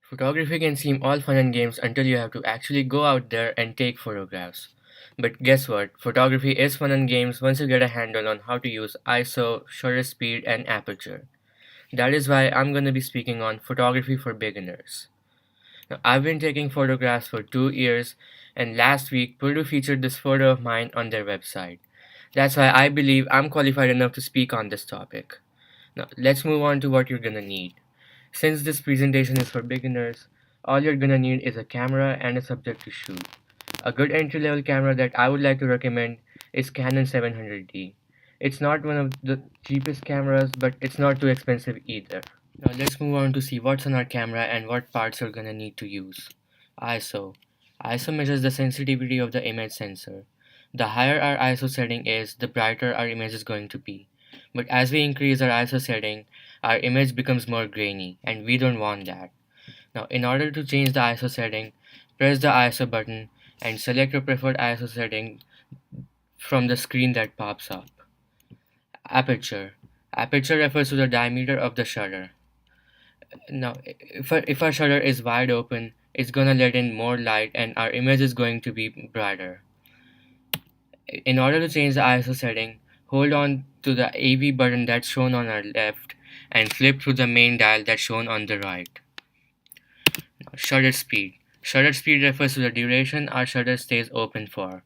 Photography can seem all fun and games until you have to actually go out there and take photographs. But guess what? Photography is fun and games once you get a handle on how to use ISO, shutter speed, and aperture. That is why I'm going to be speaking on photography for beginners. Now, I've been taking photographs for 2 years, and last week Purdue featured this photo of mine on their website. That's why I believe I'm qualified enough to speak on this topic. Now, let's move on to what you're gonna need. Since this presentation is for beginners, all you're gonna need is a camera and a subject to shoot. A good entry level camera that I would like to recommend is Canon 700D. It's not one of the cheapest cameras, but it's not too expensive either. Now let's move on to see what's on our camera and what parts you're gonna need to use. ISO. ISO measures the sensitivity of the image sensor. The higher our ISO setting is, the brighter our image is going to be. But as we increase our ISO setting, our image becomes more grainy, and we don't want that. Now, in order to change the ISO setting, press the ISO button and select your preferred ISO setting from the screen that pops up. Aperture. Aperture refers to the diameter of the shutter. Now, if our shutter is wide open, it's gonna let in more light and our image is going to be brighter. In order to change the ISO setting, hold on to the AV button that's shown on our left and flip to the main dial that's shown on the right. Shutter speed. Shutter speed refers to the duration our shutter stays open for.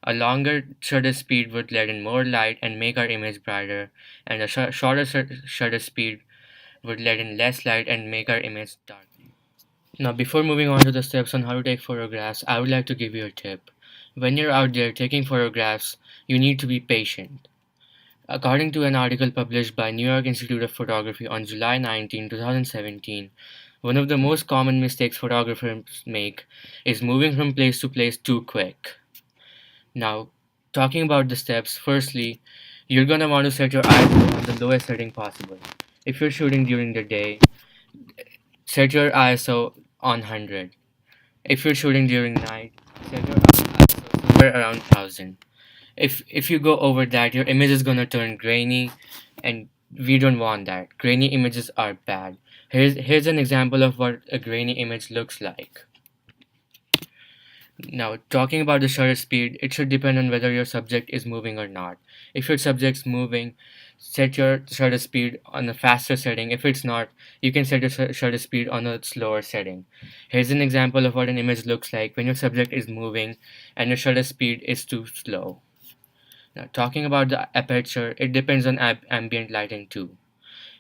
A longer shutter speed would let in more light and make our image brighter, and a shorter shutter speed would let in less light and make our image dark. Now, before moving on to the steps on how to take photographs, I would like to give you a tip. When you're out there taking photographs, you need to be patient. According to an article published by New York Institute of Photography on July 19, 2017, one of the most common mistakes photographers make is moving from place to place too quick. Now, talking about the steps, firstly, you're gonna want to set your ISO on the lowest setting possible. If you're shooting during the day, set your ISO on 100. If you're shooting during night, set your ISO somewhere around 1000. If you go over that, your image is gonna turn grainy, and we don't want that. Grainy images are bad. Here's an example of what a grainy image looks like. Now, talking about the shutter speed, it should depend on whether your subject is moving or not. If your subject's moving, set your shutter speed on a faster setting. If it's not, you can set your shutter speed on a slower setting. Here's an example of what an image looks like when your subject is moving and your shutter speed is too slow. Now, talking about the aperture, it depends on ambient lighting too.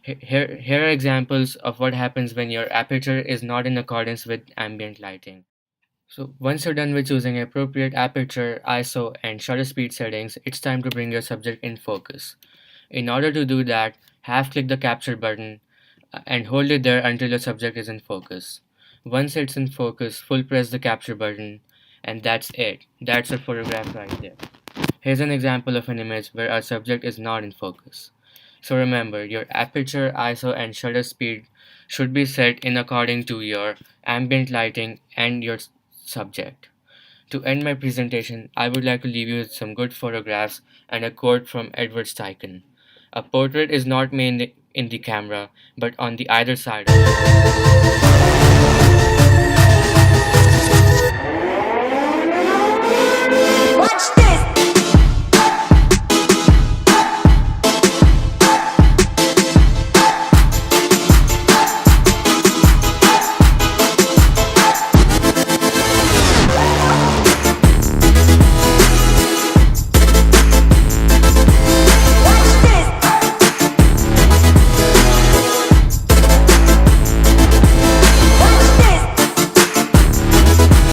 Here are examples of what happens when your aperture is not in accordance with ambient lighting. So once you're done with choosing appropriate aperture, ISO, and shutter speed settings, it's time to bring your subject in focus. In order to do that, half-click the capture button and hold it there until your subject is in focus. Once it's in focus, full press the capture button, and that's it. That's a photograph right there. Here's an example of an image where our subject is not in focus. So remember, your aperture, ISO, and shutter speed should be set in according to your ambient lighting and your subject. To end my presentation, I would like to leave you with some good photographs and a quote from Edward Steichen. A portrait is not made in the camera, but on the either side of it.